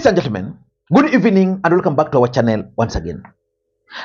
Ladies and gentlemen, good evening and welcome back to our channel once again.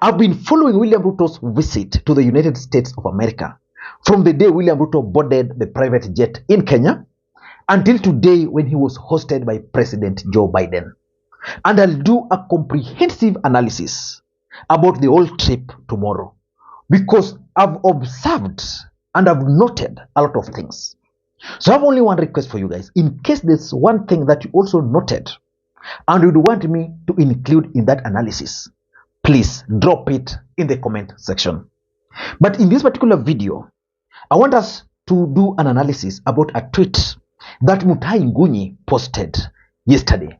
I've been following William Ruto's visit to the United States of America from the day William Ruto boarded the private jet in Kenya until today when he was hosted by President Joe Biden. And I'll do a comprehensive analysis about the whole trip tomorrow because I've observed and I've noted a lot of things. So I have only one request for you guys. In case there's one thing that you also noted and you'd want me to include in that analysis, please drop it in the comment section. But in this particular video, I want us to do an analysis about a tweet that MUTAHI Ngunyi posted yesterday.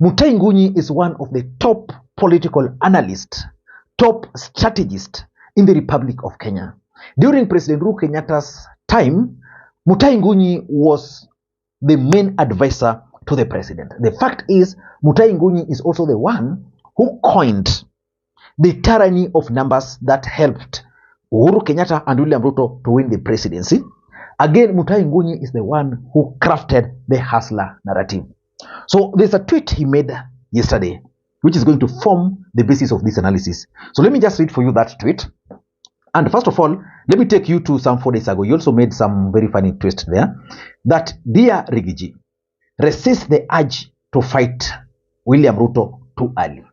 MUTAHI Ngunyi is one of the top political analysts, top strategists in the Republic of Kenya. During President Uhuru Kenyatta's time, MUTAHI Ngunyi was the main advisor to the president. The fact is, MUTAHI Ngunyi is also the one who coined the tyranny of numbers that helped Uhuru Kenyatta and William Ruto to win the presidency. Again, MUTAHI Ngunyi is the one who crafted the hustler narrative. So there's a tweet he made yesterday, which is going to form the basis of this analysis. So let me just read for you that tweet. And first of all, let me take you to some 4 days ago. You also made some very funny twist there. That, dear Rigiji, resist the urge to fight William Ruto too early.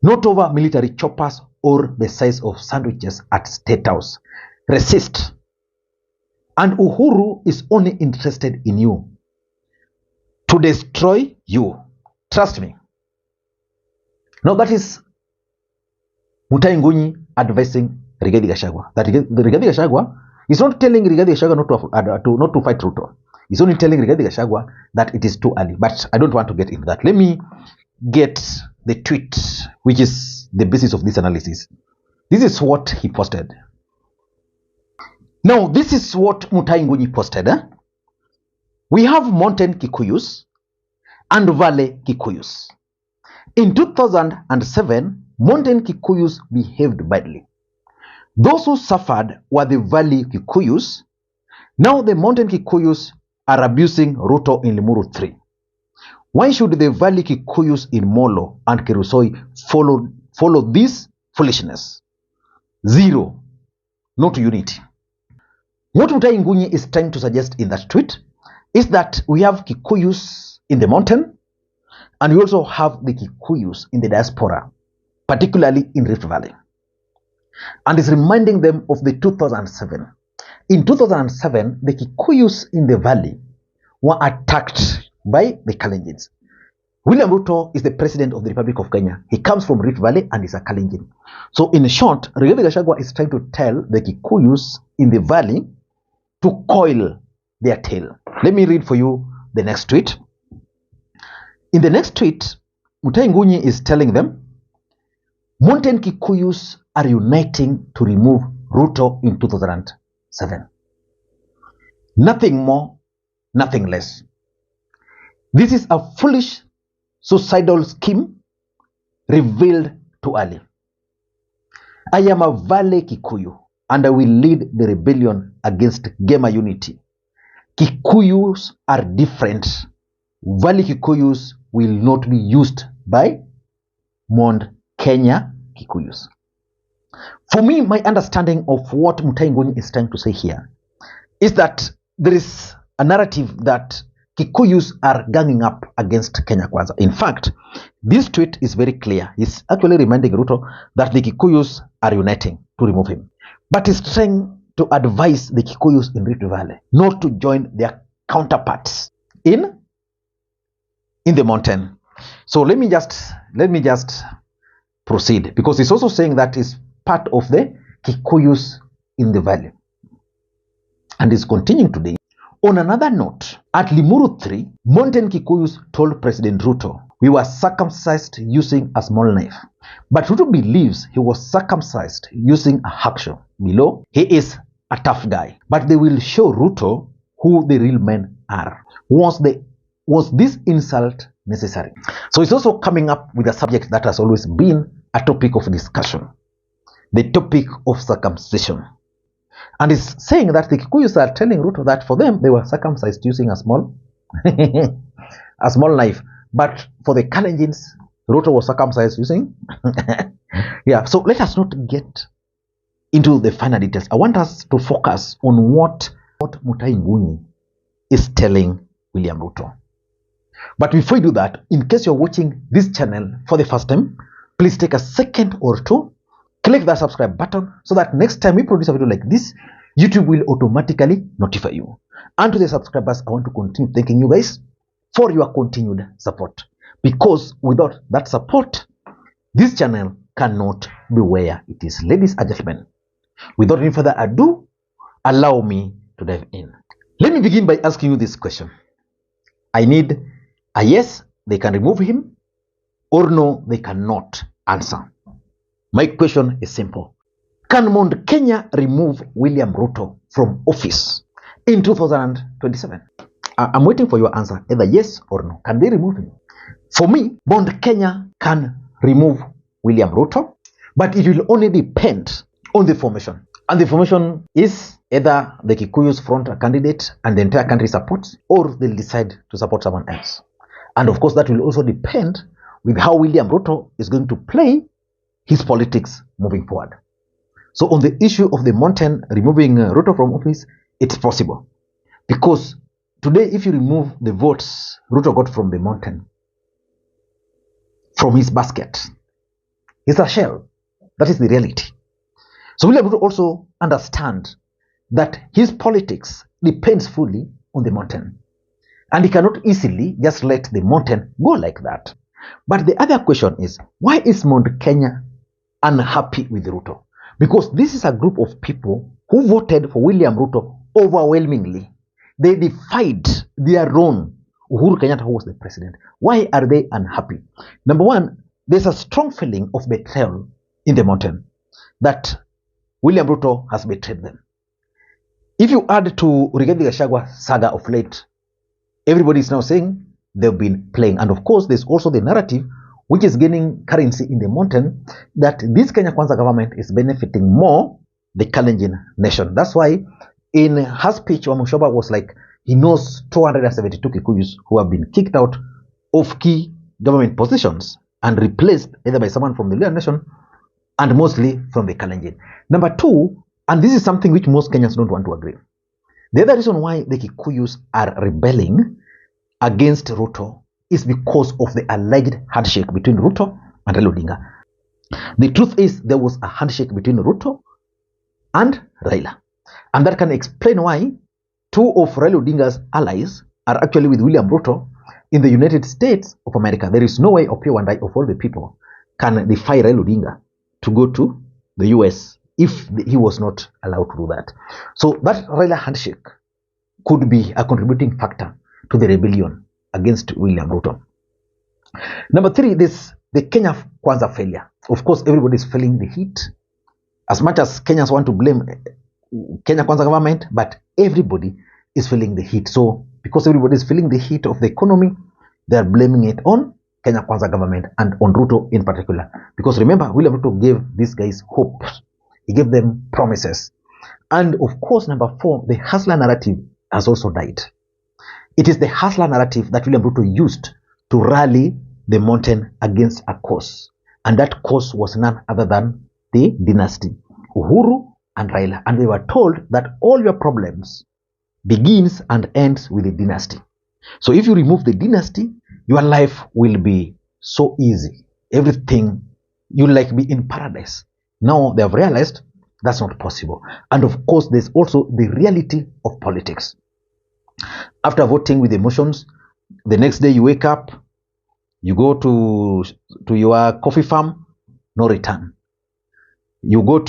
Not over military choppers or the size of sandwiches at State House. Resist. And Uhuru is only interested in you to destroy you. Trust me. Now that is MUTAHI Ngunyi advising Rigathi Gachagua. That Rigathi Gachagua is not telling Rigathi Gachagua not to fight Ruto. He's only telling Rigathi Gachagua that it is too early. But I don't want to get into that. Let me get the tweet, which is the basis of this analysis. This is what he posted. Now, this is what MUTAHI Ngunyi posted. We have mountain Kikuyus and valley Kikuyus. In 2007, mountain Kikuyus behaved badly. Those who suffered were the valley Kikuyus. Now the mountain Kikuyus are abusing Ruto in Limuru 3. Why should the valley Kikuyus in Molo and Kerusoi follow this foolishness? 0. Not unity. What MUTAHI Ngunyi is trying to suggest in that tweet is that we have Kikuyus in the mountain and we also have the Kikuyus in the diaspora, particularly in Rift Valley. And is reminding them of the 2007. In 2007, the Kikuyus in the valley were attacked by the Kalenjins. William Ruto is the president of the Republic of Kenya. He comes from Rift Valley and is a Kalenjin. So in short, Rigathi Gachagua is trying to tell the Kikuyus in the valley to coil their tail. Let me read for you the next tweet. In the next tweet, MUTAHI Ngunyi is telling them, mountain Kikuyus are uniting to remove Ruto in 2007. Nothing more, nothing less. This is a foolish suicidal scheme revealed too early. I am a Valley Kikuyu and I will lead the rebellion against Gema unity. Kikuyus are different. Valley Kikuyus will not be used by Mt.Kenya Kikuyus. For me, my understanding of what MUTAHI Ngunyi is trying to say here is that there is a narrative that Kikuyus are ganging up against Kenya Kwanza. In fact, this tweet is very clear. He's actually reminding Ruto that the Kikuyus are uniting to remove him. But he's trying to advise the Kikuyus in Rift Valley not to join their counterparts in the mountain. So let me just proceed, because he's also saying that is part of the Kikuyus in the valley. And he's continuing today. On another note, at Limuru 3, mountain Kikuyus told President Ruto, we were circumcised using a small knife. But Ruto believes he was circumcised using a hacksaw. Below, he is a tough guy. But they will show Ruto who the real men are. Was this insult necessary? So it's also coming up with a subject that has always been a topic of discussion. The topic of circumcision. And is saying that the Kikuyus are telling Ruto that for them, they were circumcised using a small knife. But for the Kalenjins, Ruto was circumcised using. Yeah, so let us not get into the final details. I want us to focus on what MUTAHI NGUNYI is telling William Ruto. But before you do that, in case you're watching this channel for the first time, please take a second or two, click that subscribe button so that next time we produce a video like this, YouTube will automatically notify you. And to the subscribers, I want to continue thanking you guys for your continued support. Because without that support, this channel cannot be where it is. Ladies and gentlemen, without any further ado, allow me to dive in. Let me begin by asking you this question. I need a yes, they can remove him, or no, they cannot answer. My question is simple. Can Mt.Kenya remove William Ruto from office in 2027? I'm waiting for your answer, either yes or no. Can they remove him? For me, Mt.Kenya can remove William Ruto, but it will only depend on the formation. And the formation is either the Kikuyus front a candidate and the entire country supports, or they'll decide to support someone else. And of course, that will also depend with how William Ruto is going to play his politics moving forward. So on the issue of the mountain removing Ruto from office, it's possible. Because today, if you remove the votes Ruto got from the mountain, from his basket, it's a shell. That is the reality. So William Ruto also understands that his politics depends fully on the mountain. And he cannot easily just let the mountain go like that. But the other question is, why is Mt.Kenya unhappy with Ruto? Because this is a group of people who voted for William Ruto overwhelmingly. They defied their own Uhuru Kenyatta, who was the president. Why are they unhappy? Number one, there's a strong feeling of betrayal in the mountain that William Ruto has betrayed them. If you add to Rigathi Gachagua saga of late, everybody is now saying they've been playing. And of course, there's also the narrative which is gaining currency in the mountain that this Kenya Kwanza government is benefiting more the Kalenjin nation. That's why in her speech, Wamushoba was like, he knows 272 Kikuyus who have been kicked out of key government positions and replaced either by someone from the Luhya nation and mostly from the Kalenjin. Number two, and this is something which most Kenyans don't want to agree. The other reason why the Kikuyus are rebelling against Ruto is because of the alleged handshake between Ruto and Raila Odinga. The truth is there was a handshake between Ruto and Raila. And that can explain why two of Raila Odinga's allies are actually with William Ruto in the United States of America. There is no way Opiyo and I, of all the people, can defy Raila Odinga to go to the US if he was not allowed to do that. So that Raila handshake could be a contributing factor to the rebellion against William Ruto. Number three, the Kenya Kwanza failure. Of course, everybody is feeling the heat. As much as Kenyans want to blame Kenya Kwanza government, but everybody is feeling the heat. So because everybody is feeling the heat of the economy, they are blaming it on Kenya Kwanza government and on Ruto in particular. Because remember, William Ruto gave these guys hope. He gave them promises. And of course, number four, the hustler narrative has also died. It is the hustler narrative that William Ruto used to rally the mountain against a cause. And that cause was none other than the dynasty, Uhuru and Raila. And they were told that all your problems begins and ends with the dynasty. So if you remove the dynasty, your life will be so easy. Everything, you'll like be in paradise. Now they have realized that's not possible. And of course, there's also the reality of politics. After voting with emotions, the next day you wake up, you go to your coffee farm, no return. You go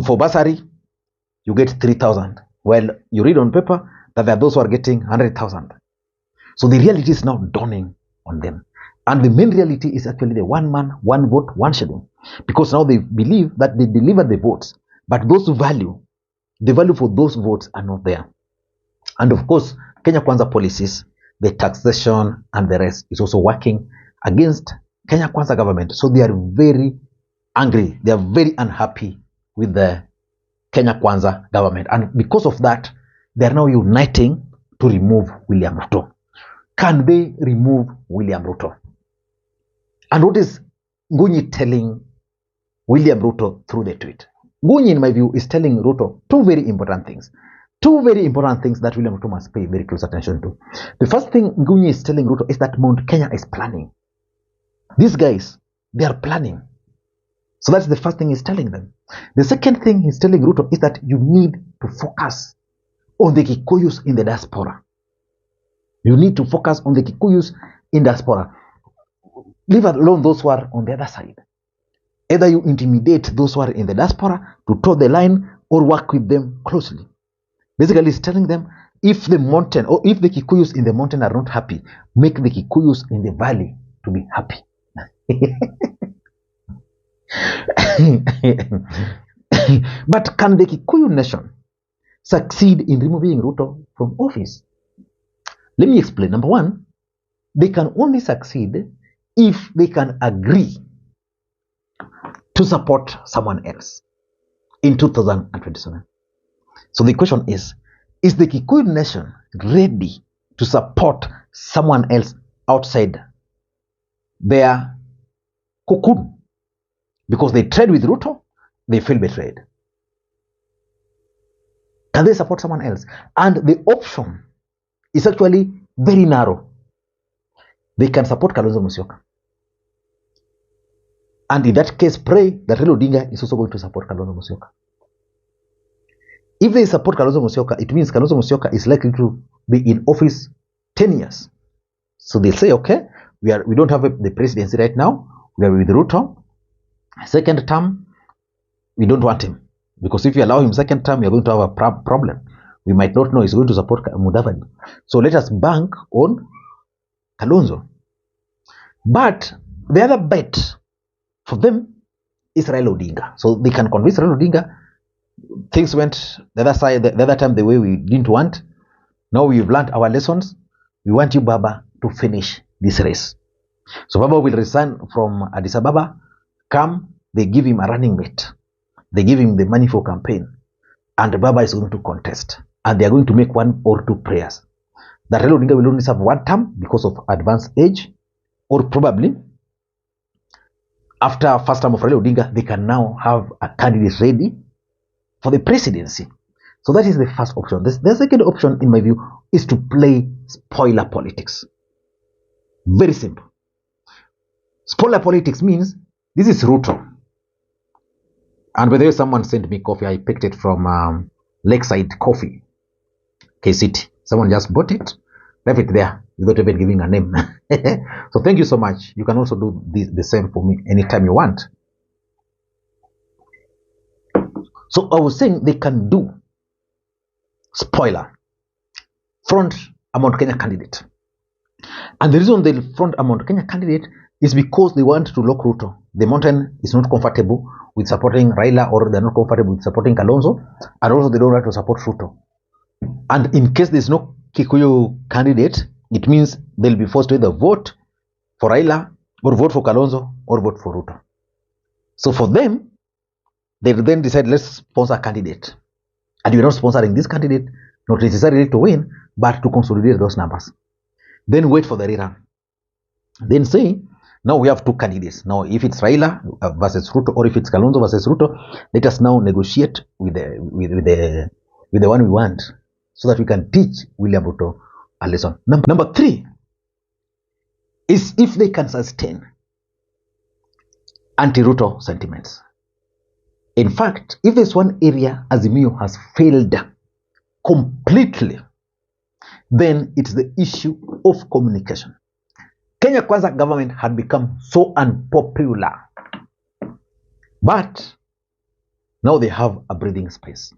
for bursary, you get 3,000. Well, you read on paper that there are those who are getting 100,000. So the reality is now dawning on them. And the main reality is actually the one man, one vote, one schedule. Because now they believe that they deliver the votes, but those the value for those votes are not there. And of course, Kenya Kwanza policies, the taxation and the rest is also working against Kenya Kwanza government. So they are very angry. They are very unhappy with the Kenya Kwanza government. And because of that, they are now uniting to to remove William Ruto. Can they remove William Ruto? And what is Ngunyi telling William Ruto through the tweet? Ngunyi, in my view, is telling Ruto two very important things. Two very important things that William Ruto must pay very close attention to. The first thing Ngunyi is telling Ruto is that Mt.Kenya is planning. These guys, they are planning. So that's the first thing he's telling them. The second thing he's telling Ruto is that you need to focus on the Kikuyus in the diaspora. You need to focus on the Kikuyus in diaspora. Leave alone those who are on the other side. Either you intimidate those who are in the diaspora to toe the line or work with them closely. Basically, he's telling them, if the mountain or if the Kikuyus in the mountain are not happy, make the Kikuyus in the valley to be happy. But can the Kikuyu nation succeed in removing Ruto from office? Let me explain. Number one, they can only succeed if they can agree to support someone else in 2027. So the question is the Kikuyu nation ready to support someone else outside their cocoon? Because they trade with Ruto, they feel betrayed. Can they support someone else? And the option is actually very narrow. They can support Kalonzo Musyoka. And in that case, pray that Raila Odinga is also going to support Kalonzo Musyoka. If they support Kalonzo Musyoka, it means Kalonzo Musyoka is likely to be in office 10 years. So they'll say, okay, we don't have the presidency right now. We are with Ruto. Second term, we don't want him. Because if you allow him second term, you're going to have a problem. We might not know he's going to support Mudavadi. So let us bank on Kalonzo. But the other bet for them is Raila Odinga. So they can convince Raila Odinga. Things went the other side, the other time the way we didn't want. Now we've learned our lessons. We want you, Baba, to finish this race. So Baba will resign from Addis Ababa. Come, they give him a running mate. They give him the money for campaign. And Baba is going to contest. And they are going to make one or two prayers. That Raila Odinga will only serve one term because of advanced age. Or probably, after first term of Raila Odinga, they can now have a candidate ready for the presidency. So that is the first option. The second option, in my view, is to play spoiler politics. Very simple. Spoiler politics means this is Ruto. And by the way, someone sent me coffee. I picked it from Lakeside Coffee, KCT. Someone just bought it, left it there without even giving a name. So thank you so much. You can also do the same for me anytime you want. So I was saying they can do spoiler, front a Mt.Kenya candidate. And the reason they front a Mt.Kenya candidate is because they want to lock Ruto. The mountain is not comfortable with supporting Raila, or they're not comfortable with supporting Kalonzo, and also they don't want to support Ruto. And in case there's no Kikuyu candidate, it means they'll be forced to either vote for Raila, or vote for Kalonzo, or vote for Ruto. So for them, they then decide, let's sponsor a candidate. And we're not sponsoring this candidate, not necessarily to win, but to consolidate those numbers. Then wait for the rerun. Then say, now we have two candidates. Now, if it's Raila versus Ruto, or if it's Kalonzo versus Ruto, let us now negotiate with the one we want, so that we can teach William Ruto a lesson. Number three is if they can sustain anti-Ruto sentiments. In fact, if there's one area Azimio has failed completely, then it's the issue of communication. Kenya Kwanza government had become so unpopular, but now they have a breathing space.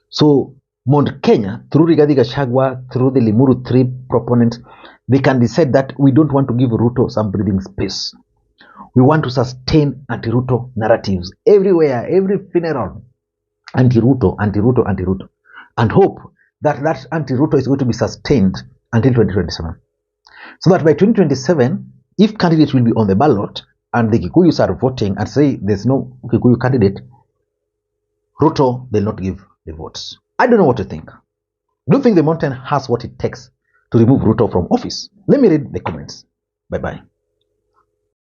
So Mt.Kenya, through Rigathi Gachagua, through the Limuru 3 proponents, they can decide that we don't want to give Ruto some breathing space. We want to sustain anti-Ruto narratives everywhere, every funeral. Anti-Ruto, anti-Ruto, anti-Ruto. And hope that that anti-Ruto is going to be sustained until 2027. So that by 2027, if candidates will be on the ballot and the Kikuyus are voting and say there's no Kikuyu candidate, Ruto will not give the votes. I don't know what to think. Do you think the mountain has what it takes to remove Ruto from office? Let me read the comments. Bye-bye.